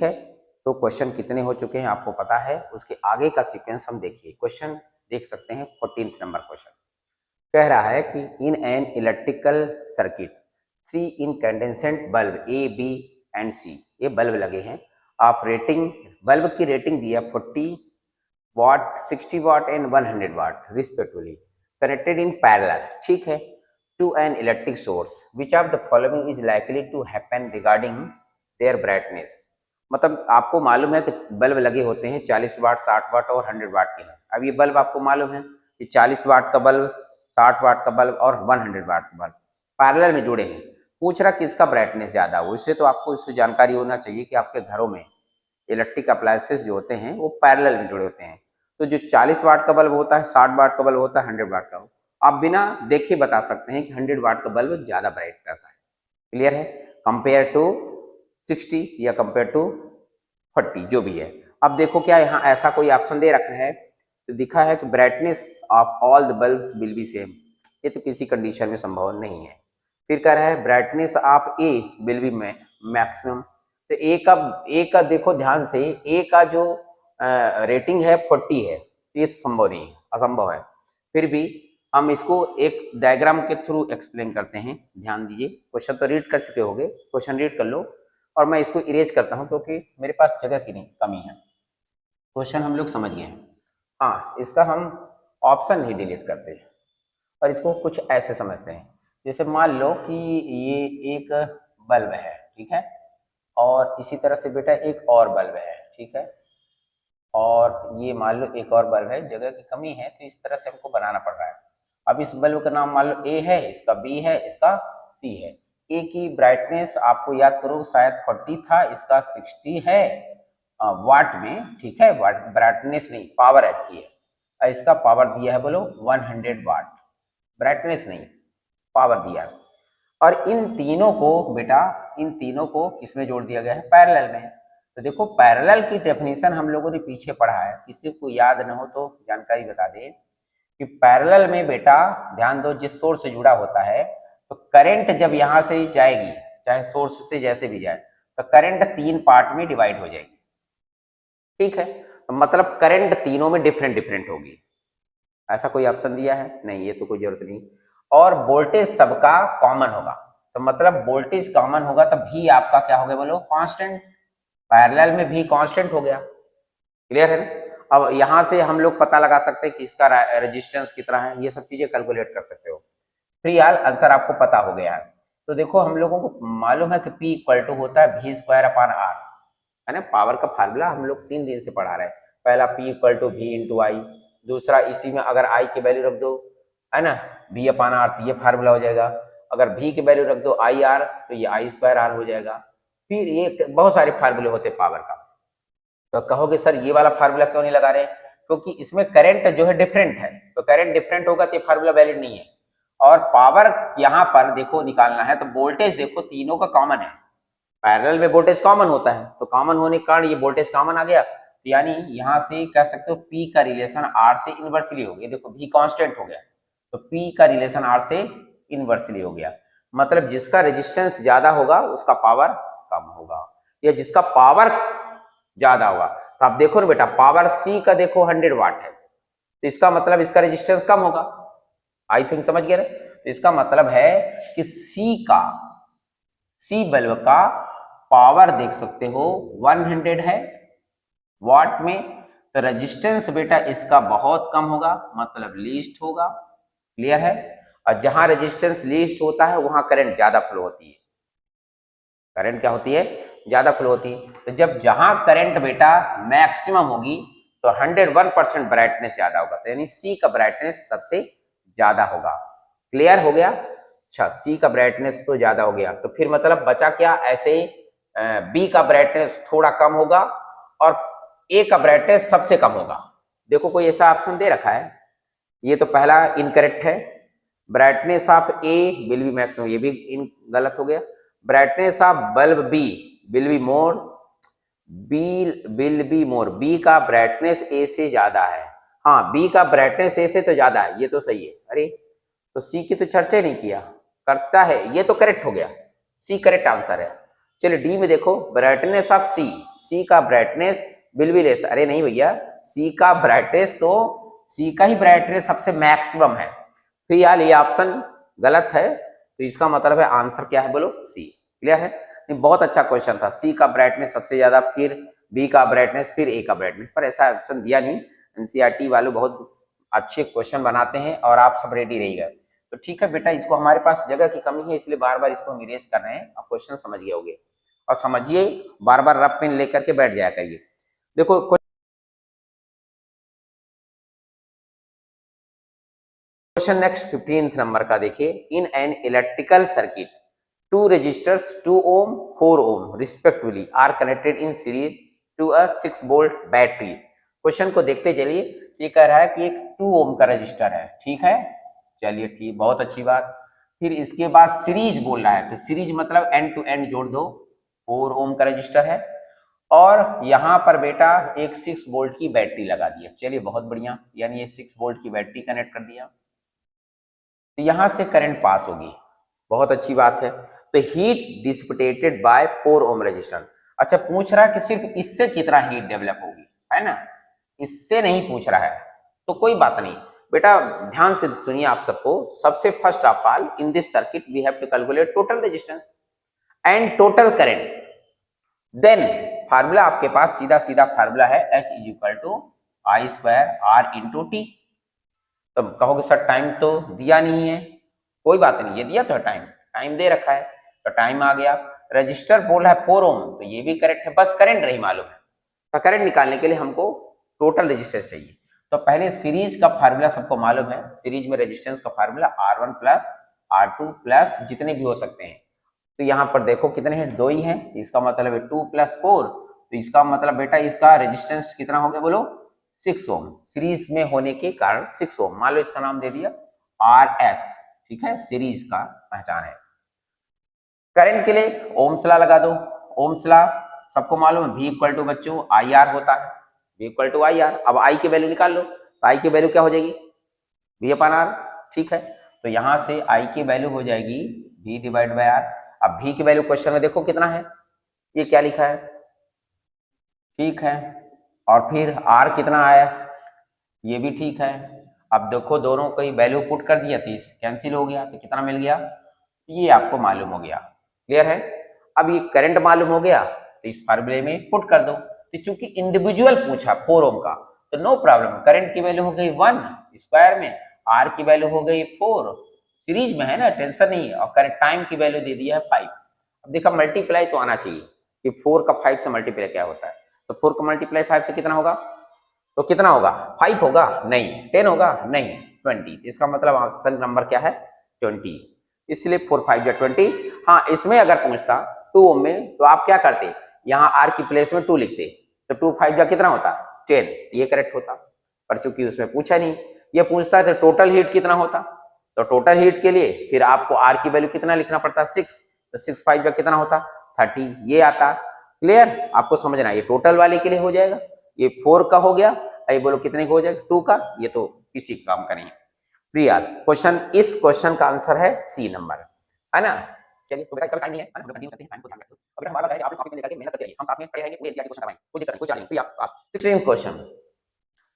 है। तो क्वेश्चन कितने हो चुके हैं आपको पता है, उसके आगे का सीक्वेंस हम देखिए। क्वेश्चन देख सकते हैं 14th नंबर क्वेश्चन कह रहा है कि in an electrical circuit 3 incandescent bulb A B and C, ये बल्ब लगे हैं। आप रेटिंग बल्ब की रेटिंग दिया 40 watt, 60 watt and 100 watt respectively, connected in parallel, ठीक है, to an electric source, which of the following is likely to happen regarding their brightness. मतलब आपको मालूम है कि बल्ब लगे होते हैं 40 वाट, 60 वाट और 100 वाट के हैं। अब ये बल्ब आपको मालूम है कि 40 वाट का बल्ब, 60 वाट का बल्ब और 100 वाट का बल्ब पैरेलल में जुड़े हैं। पूछ रहा किसका ब्राइटनेस ज्यादा हो। इससे तो आपको इससे जानकारी होना चाहिए कि आपके घरों में इलेक्ट्रिक अप्लायंसेस जो होते हैं वो पैरेलल में जुड़े होते हैं। तो जो 40 वाट का बल्ब होता है, 60 वाट का बल्ब होता है, 100 वाट का हो, आप बिना देखे बता सकते हैं कि 100 वाट का बल्ब ज्यादा ब्राइट रहता है। क्लियर है? कंपेयर टू 60 या कंपेयर टू 40 जो भी है। अब देखो क्या यहाँ ऐसा कोई ऑप्शन दे रखा है, तो दिखा है कि brightness of all the bulbs will be same. ये तो किसी कंडीशन में संभव नहीं है। फिर कह रहा है brightness of A will be maximum. तो ए का देखो ध्यान से, ए का जो रेटिंग है 40 है, तो ये संभव नहीं है, असंभव है। फिर भी हम इसको एक डायग्राम के थ्रू एक्सप्लेन करते हैं। ध्यान दीजिए, क्वेश्चन तो रीड कर चुके होंगे, क्वेश्चन रीड कर लो और मैं इसको इरेज करता हूं क्योंकि मेरे पास जगह की नहीं कमी है। क्वेश्चन हम लोग समझ गए हैं। हाँ, इसका हम ऑप्शन ही डिलीट करते हैं और इसको कुछ ऐसे समझते हैं। जैसे मान लो कि ये एक बल्ब है, ठीक है, और इसी तरह से बेटा एक और बल्ब है, ठीक है, और ये मान लो एक और बल्ब है, जगह की कमी है तो इस तरह से हमको बनाना पड़ रहा है। अब इस बल्ब का नाम मान लो ए है, इसका बी है, इसका सी है। ए की ब्राइटनेस आपको याद करो शायद 40 था, इसका 60 है वाट में, ठीक है, वाट ब्राइटनेस नहीं पावर अच्छी है, और इसका पावर दिया है बोलो 100 वाट, ब्राइटनेस नहीं पावर दिया है। और इन तीनों को बेटा, इन तीनों को किसमें जोड़ दिया गया है? पैरेलल में। तो देखो पैरेलल की डेफिनेशन हम लोगों ने पीछे पढ़ा है, किसी को याद न हो तो जानकारी बता दे कि पैरेलल में बेटा ध्यान दो, जिस सोर्स से जुड़ा होता है तो करंट जब यहां से जाएगी, चाहे सोर्स से जैसे भी जाए, तो करंट 3 पार्ट में डिवाइड हो जाएगी, ठीक है। तो मतलब करंट तीनों में डिफरेंट डिफरेंट होगी। ऐसा कोई ऑप्शन दिया है? नहीं, ये तो कोई जरूरत नहीं। और वोल्टेज सबका कॉमन होगा, तो मतलब वोल्टेज कॉमन होगा तब भी आपका क्या हो गया बोलो? कांस्टेंट। पैरेलल में भी कांस्टेंट हो गया। क्लियर है ना? अब यहां से हम लोग पता लगा सकते हैं कि इसका रेजिस्टेंस कितना है, ये सब चीजें कैलकुलेट कर सकते हो। फिलहाल आंसर आपको पता हो गया है। तो देखो हम लोगों को मालूम है कि P इक्वल टू होता है V²/R, है ना। पावर का फार्मूला हम लोग 3 दिन से पढ़ा रहे हैं। पहला P equal to V into I, दूसरा इसी में अगर I की वैल्यू रख दो, है ना, V/R, तो ये फार्मूला हो जाएगा। अगर V की वैल्यू रख दो IR, तो ये I²R हो जाएगा। फिर ये बहुत सारे फार्मूले होते हैं पावर का। तो कहोगे सर ये वाला फार्मूला क्यों नहीं लगा रहे? क्योंकि इसमें करंट जो है डिफरेंट है, तो करंट डिफरेंट होगा तो ये फार्मूला वैलिड नहीं है। और पावर यहाँ पर देखो निकालना है, तो वोल्टेज देखो तीनों का कॉमन है, पैरेलल में वोल्टेज कॉमन होता है, तो कॉमन होने के कारण ये वोल्टेज कॉमन आ गया। तो यानी यहाँ से कह सकते हो P का रिलेशन R से इनवर्सली हो गया। देखो V कांस्टेंट हो गया, तो P का रिलेशन R से इनवर्सली हो गया। मतलब जिसका रेजिस्टेंस ज्यादा होगा उसका पावर कम होगा, या जिसका पावर ज्यादा होगा। तो आप देखो ना बेटा, पावर C का देखो 100 वाट है, तो इसका मतलब इसका रेजिस्टेंस कम होगा। आई थिंक समझ गए ना? तो इसका मतलब है कि C बल्ब का पावर देख सकते हो 100 है वाट में, तो रेजिस्टेंस बेटा इसका बहुत कम होगा, मतलब लीस्ट होगा। क्लियर है? और जहां रेजिस्टेंस लीस्ट होता है वहां करंट ज्यादा फ्लो होती है। करंट क्या होती है? ज्यादा फ्लो होती है। तो जब जहां करंट बेटा मैक्सिमम होगी तो 101% ब्राइटनेस ज्यादा होगा, तो यानी सी का ब्राइटनेस सबसे ज्यादा होगा। क्लियर हो गया? अच्छा, सी का ब्राइटनेस तो ज्यादा हो गया, तो फिर मतलब बचा क्या? ऐसे बी का ब्राइटनेस थोड़ा कम होगा और ए का ब्राइटनेस सबसे कम होगा। देखो कोई ऐसा ऑप्शन दे रखा है, ये तो पहला इनकरेक्ट है। Brightness of A will be maximum, ये भी गलत हो गया। Brightness of bulb B will be more, B का ब्राइटनेस ए से ज्यादा है। हाँ, बी का ब्राइटनेस ए से तो ज्यादा है, ये तो सही है। अरे तो सी की तो चर्चा नहीं किया, करता है, ये तो करेक्ट हो गया, सी करेक्ट आंसर है। चलिए डी में देखो, ब्राइटनेस ऑफ सी, सी का ब्राइटनेस विल बी लेस। अरे नहीं भैया, सी का ब्राइटनेस तो सी का ही ब्राइटनेस सबसे मैक्सिमम है। फिर यार ये ऑप्शन गलत है, तो इसका मतलब है आंसर क्या है बोलो, सी। क्लियर है? नहीं, बहुत अच्छा क्वेश्चन था। सी का ब्राइटनेस सबसे ज्यादा, फिर बी का ब्राइटनेस, फिर ए का ब्राइटनेस, पर ऐसा ऑप्शन दिया नहीं। एनसीईआरटी वाले बहुत अच्छे क्वेश्चन बनाते हैं और आप सब रेडी रहिएगा। तो ठीक है बेटा, इसको हमारे पास जगह की कमी है, इसलिए बार बार इसको हम इरेज कर रहे हैं। आप क्वेश्चन समझ गए होंगे और समझिए, बार बार रफ पेन लेकर के बैठ जाया करिए। देखो क्वेश्चन नेक्स्ट 15th नंबर का देखिए, in an electrical circuit two resistors 2 ohm 4 ohm respectively are connected in series to a 6 volt battery. Question को देखते चलिए। ये कह रहा है कि एक 2 ohm का रजिस्टर है, ठीक है, चलिए ठीक, बहुत अच्छी बात। फिर इसके बाद सीरीज बोल रहा है, तो सीरीज मतलब एंड टू एंड जोड़ दो, 4 ohm का रजिस्टर है और यहाँ पर बेटा एक 6 वोल्ट की बैटरी लगा दिया। चलिए बहुत बढ़िया, यानी ये 6 वोल्ट की बैटरी कनेक्ट कर दिया, तो यहां से करंट पास होगी, बहुत अच्छी बात है। तो heat dissipated by 4 ohm resistance. अच्छा, पूछ रहा है कि सिर्फ इससे कितना हीट डेवलप होगी, है ना, इससे नहीं पूछ रहा है, तो कोई बात नहीं बेटा, ध्यान से सुनिए आप सबको। सबसे first of all in this circuit we have to calculate total resistance and total current. Then formula आपके पास सीधा सीधा फार्मूला है, H is equal to I square R into T. तो कहोगे सर टाइम तो दिया नहीं है, कोई बात नहीं, ये दिया तो टाइम, टाइम दे रखा है, तो टाइम आ गया। रजिस्टर बोल रहा है 4 ओम, तो ये भी करेक्ट है, बस करंट नहीं मालूम है। तो करंट निकालने के लिए हमको टोटल रेजिस्टेंस चाहिए। तो पहले सीरीज का फार्मूला सबको मालूम है, सीरीज में रेजिस्टेंस का formula R1 plus R2 plus जितने भी हो सकते हैं। तो यहाँ पर देखो कितने हैं, 2 ही हैं, तो इसका मतलब है 2 + 4, तो इसका मतलब बेटा इसका रेजिस्टेंस कितना हो गया बोलो, 6 ओम। सीरीज में होने के कारण 6 ओम, मान लो इसका नाम दे दिया RS, ठीक है, सीरीज का पहचान है। करंट के लिए ओम्स लॉ लगा दो, ओम्स लॉ सबको मालूम है, V इक्वल टू बच्चों IR होता है, V इक्वल टू IR। अब I की वैल्यू निकाल लो, तो I की वैल्यू क्या हो जाएगी, V/R, ठीक है। तो यहां से I की वैल्यू हो जाएगी V/R। अब V की वैल्यू क्वेश्चन में देखो कितना है, ये क्या लिखा है, ठीक है, और फिर R कितना आया, ये भी ठीक है। अब देखो दोनों की वैल्यू पुट कर दिया, 30 कैंसिल हो गया, तो कितना मिल गया, ये आपको मालूम हो गया। क्लियर है? अब ये करंट मालूम हो गया, तो इस फार्मूले में पुट कर दो। तो चूंकि इंडिविजुअल पूछा 4 ओम का, तो नो प्रॉब्लम, करंट की वैल्यू हो गई 1 स्क्वायर में, आर की वैल्यू हो गई 4, सीरीज में है ना, टेंशन नहीं है, और करंट टाइम की वैल्यू दे दिया है 5। अब देखा मल्टीप्लाई तो आना चाहिए कि 4 का 5 से मल्टीप्लाई क्या होता है, तो 4 का मल्टीप्लाई 5 से कितना होगा, तो कितना होगा, 5 होगा नहीं, 10 होगा नहीं, 20। इसका मतलब ऑप्शन नंबर क्या है, 20, इसलिए 4 5 या 20। हाँ, इसमें अगर पूछता 2 ओम में, तो आप क्या करते, यहाँ आर की प्लेस में 2 लिखते, तो 2 5 या कितना होता, 10, ये करेक्ट होता। पर चूंकि उसमें पूछा नहीं, ये पूछता है टोटल हीट कितना होता, तो टोटल हीट के लिए फिर आपको आर की वैल्यू कितना लिखना पड़ता, 6, तो 6 5 या कितना होता, 30, ये आता। क्लियर? आपको समझना, ये टोटल वाले के लिए हो जाएगा, ये 4 का हो गया, ये बोलो कितने का हो जाएगा, 2 का, ये तो किसी काम का नहीं है। प्रिया क्वेश्चन, इस क्वेश्चन का आंसर है सी नंबर, है ना। चलिए, तो बेटा इसका टाइम नहीं है, हम लोग कंटिन्यू करते हैं, टाइम को ध्यान रखो। अब बेटा हमारा है आप लोग कॉपी में लेकर के मेहनत करते रहिए, हम साथ में पढ़े रहेंगे, पूरे एनसीईआरटी क्वेश्चन करवाएंगे, कोई दिक्कत नहीं, कोई चैलेंज नहीं। प्रिया 16th क्वेश्चन,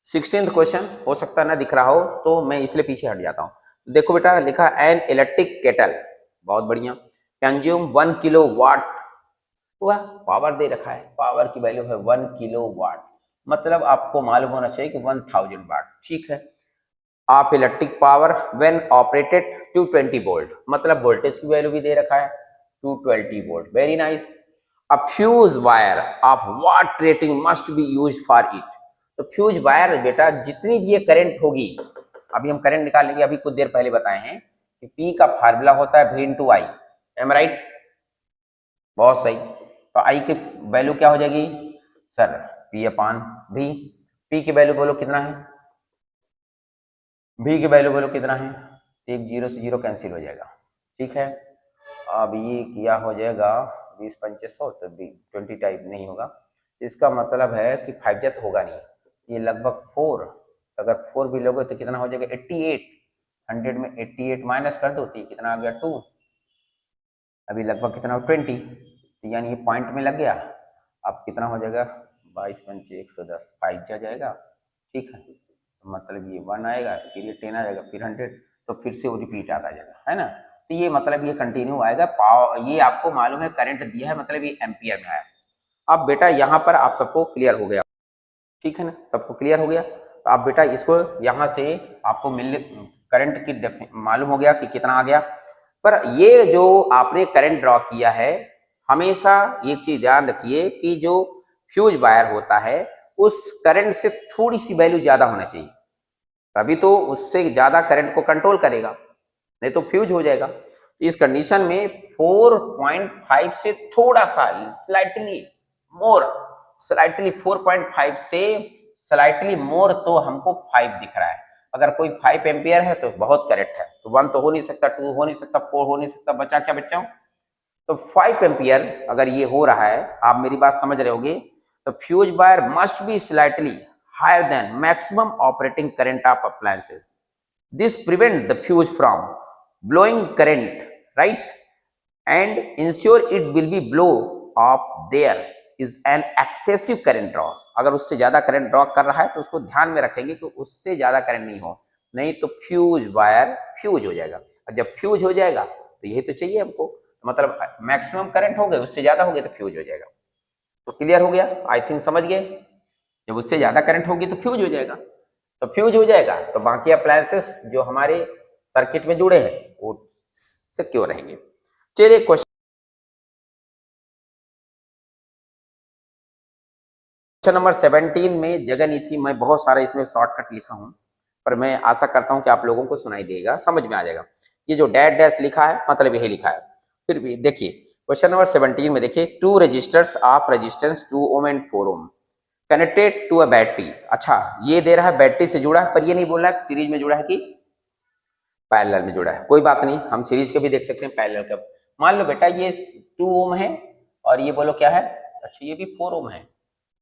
16th क्वेश्चन हो सकता है ना दिख रहा हो, तो मैं इसलिए पीछे हट जाता हूँ। देखो बेटा लिखा एन इलेक्ट्रिक केटल, बहुत बढ़िया, कंज्यूम 1 किलोवाट, हुआ पावर दे रखा है, पावर की वैल्यू है 1 किलोवाट, मतलब आपको मालूम होना चाहिए कि 1000 वाट, ठीक है। Of electric power when operated 220 volt, मतलब वोल्टेज की वैल्यू भी दे रखा है 220 volt, very nice. A fuse wire of what rating must be used for it, तो फ्यूज वायर बेटा जितनी भी ये करंट होगी, अभी हम करंट निकालेंगे, अभी कुछ देर पहले बताए हैं कि पी का फार्मूला होता है V इंटू आई, एम राइट, बहुत सही। तो आई की वैल्यू क्या हो जाएगी सर, P/V, पी की वैल्यू बोलो कितना है, V की वैल्यू बोलो कितना है, एक 0 से 0 कैंसिल हो जाएगा, ठीक है। अब ये क्या हो जाएगा 20 2500, तो 20 टाइप नहीं होगा, इसका मतलब है कि 5 जत होगा नहीं, ये लगभग 4, अगर 4 भी लोगे तो कितना हो जाएगा 88, 100 में 88 माइनस कर दो तो कितना आ गया 2, अभी लगभग कितना 20, तो यानी ये पॉइंट में लग गया। अब कितना हो जाएगा, 22 पंचे 110, 5 जाएगा, ठीक है। तो मतलब ये 1 आएगा, फिर ये 10 आ जाएगा, फिर 100, तो फिर से वो रिपीट आता जाएगा, है ना। तो ये मतलब ये कंटिन्यू आएगा। पावर ये आपको मालूम है करंट दिया है, मतलब ये एम्पियर में आया। अब बेटा यहाँ पर आप सबको क्लियर हो गया, ठीक है ना, सबको क्लियर हो गया। तो आप बेटा इसको यहाँ से आपको करंट की मालूम हो गया कि कितना आ गया। पर ये जो आपने करंट ड्रॉ किया है, हमेशा एक चीज ध्यान रखिए कि जो फ्यूज वायर होता है उस करंट से थोड़ी सी वैल्यू ज्यादा होना चाहिए, तभी तो उससे ज्यादा करंट को कंट्रोल करेगा, नहीं तो फ्यूज हो जाएगा। इस कंडीशन में 4.5 से थोड़ा सा स्लाइटली मोर, स्लाइटली 4.5 से स्लाइटली मोर, तो हमको 5 दिख रहा है। अगर कोई 5 एम्पियर है तो बहुत करेक्ट है, तो 1 तो हो नहीं सकता, 2 हो नहीं सकता, 4 हो नहीं सकता, बचा क्या बच्चा? तो 5 एम्पियर अगर ये हो रहा है, आप मेरी बात समझ रहे होगे, तो fuse wire must be slightly higher than maximum operating current of appliances. This prevent the fuse from blowing current, right? And ensure it will be blow up there is an excessive current draw. अगर उससे ज्यादा current draw कर रहा है तो उसको ध्यान में रखेंगे कि उससे ज्यादा करंट नहीं हो, नहीं तो फ्यूज वायर फ्यूज हो जाएगा। और जब फ्यूज हो जाएगा तो यही तो चाहिए हमको, मतलब मैक्सिमम करंट हो गए, उससे ज्यादा हो गया तो फ्यूज हो जाएगा। तो क्लियर हो गया, आई थिंक समझ गए। जब उससे ज्यादा करंट होगी तो फ्यूज हो जाएगा, तो फ्यूज हो जाएगा तो बाकी अप्लायंसेस जो हमारे सर्किट में जुड़े हैं वो सिक्योर रहेंगे। चलिए क्वेश्चन नंबर 17 में जगह नहीं थी, मैं बहुत सारा इसमें शॉर्टकट लिखा हूं, पर मैं आशा करता हूं कि आप लोगों को सुनाई देगा, समझ में आ जाएगा। ये जो डैश डैश लिखा है मतलब यही लिखा है। फिर भी देखिए क्वेश्चन नंबर 17 में देखिए, 2 resistors of resistance 2 ohm and 4 ohm connected to a battery. अच्छा ये दे रहा है बैटरी से जुड़ा है, पर ये नहीं बोल रहा है सीरीज में जुड़ा है कि पैरेलल में जुड़ा है। कोई बात नहीं, हम सीरीज के भी देख सकते हैं, पैरेलल का। मान लो बेटा ये 2 ओम है और ये बोलो क्या है, अच्छा ये भी 4 ओम है,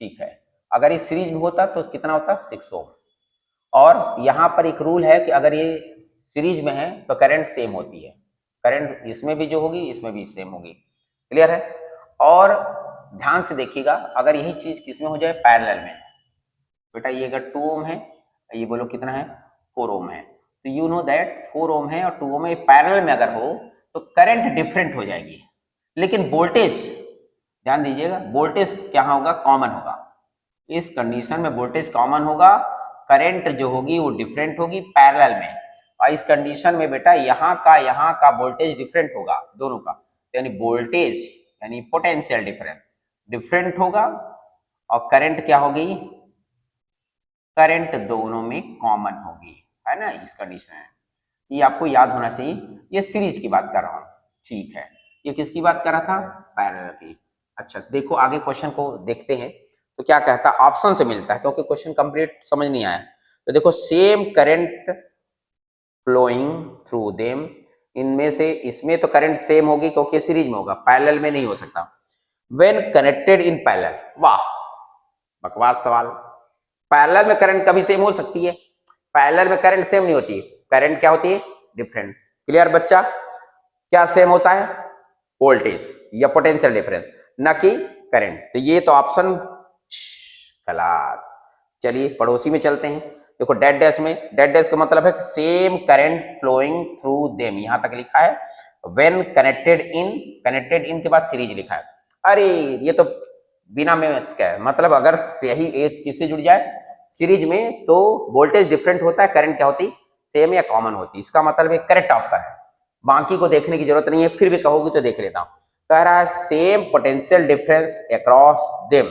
ठीक है। अगर ये सीरीज में होता तो कितना होता, 6 ओम। और यहाँ पर एक रूल है कि अगर ये सीरीज में है तो करंट सेम होती है, करंट इसमें भी जो होगी इसमें भी सेम होगी। क्लियर है। और ध्यान से देखिएगा, अगर यही चीज किसमें हो जाए, पैरेलल में, बेटा ये अगर 2 ओम है, ये बोलो कितना है, 4 ओम है, तो यू नो दैट 4 ओम है और 2 ओम है, पैरेलल में अगर हो तो करंट डिफरेंट हो जाएगी, लेकिन वोल्टेज ध्यान दीजिएगा, वोल्टेज क्या होगा, कॉमन होगा। इस कंडीशन में वोल्टेज कॉमन होगा, करंट जो होगी वो डिफरेंट होगी पैरेलल में। और इस कंडीशन में बेटा यहाँ का वोल्टेज डिफरेंट होगा दोनों का, यानी वोल्टेज यानी पोटेंशियल डिफरेंट होगा, और करंट क्या होगी, करंट दोनों में कॉमन होगी, है ना। इस कंडीशन में ये आपको याद होना चाहिए। ये सीरीज की बात कर रहा हूं, ठीक है। ये किसकी बात कर रहा था, पैरेलल की। अच्छा देखो आगे क्वेश्चन को देखते हैं तो क्या कहता है, ऑप्शन से मिलता है क्योंकि क्वेश्चन कंप्लीट समझ नहीं आया। तो देखो same current flowing through them, इनमें से इसमें तो करंट सेम होगी क्योंकि सीरीज में होगा, पैरेलल में नहीं हो सकता। व्हेन कनेक्टेड इन पैरेलल, वाह बकवास सवाल। पैरेलल में करंट कभी सेम हो सकती है, पैरेलल में करंट सेम नहीं होती है, करंट क्या होती है, डिफरेंट। क्लियर बच्चा, क्या सेम होता है, वोल्टेज या पोटेंशियल डिफरेंस, न कि करंट। तो ये तो ऑप्शन क्लास। चलिए पड़ोसी में चलते हैं। देखो डेड डैश में, डेड डैश का मतलब है कि same current flowing through them, यहां तक लिखा है। व्हेन कनेक्टेड इन के बाद सीरीज लिखा है। अरे ये तो बिना में क्या है, मतलब अगर सही एज किससे जुड़ जाए, सीरीज में, तो वोल्टेज डिफरेंट होता है, करंट क्या होती, सेम या कॉमन होती। इसका मतलब एक करेक्ट ऑप्शन है, बाकी को देखने की जरूरत नहीं है, फिर भी कहोगे तो देख लेता हूं। कह रहा है same potential difference across them,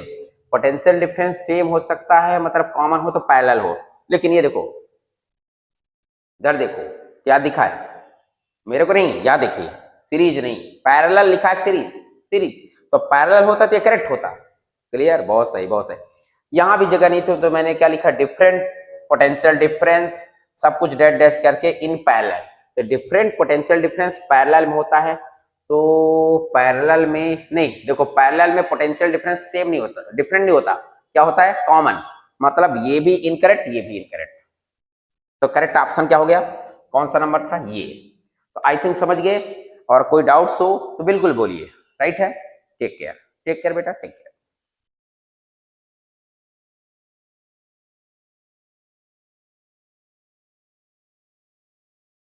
potential difference same हो सकता है, मतलब कॉमन हो तो पैरेलल हो। लेकिन ये देखो इधर देखो क्या दिखा है, मेरे को नहीं, या देखिए सीरीज नहीं, पैरेलल लिखा है, सीरीज तो पैरेलल होता तो ये करेक्ट होता। क्लियर, बहुत सही बहुत सही। यहां भी जगह नहीं थी तो मैंने क्या लिखा, डिफरेंट पोटेंशियल डिफरेंस सब कुछ डेड डैश करके इन पैरेलल। तो डिफरेंट पोटेंशियल डिफरेंस पैरेलल में होता है, तो पैरेलल में नहीं, देखो पैरेलल में पोटेंशियल डिफरेंस सेम नहीं होता, डिफरेंट नहीं होता, क्या होता है, कॉमन। मतलब ये भी इनकरेक्ट ये भी इनकरेक्ट, तो करेक्ट ऑप्शन क्या हो गया, कौन सा नंबर था, ये। तो आई थिंक समझ गए, और कोई डाउट्स हो तो बिल्कुल बोलिए, राइट है। टेक केयर बेटा, टेक केयर।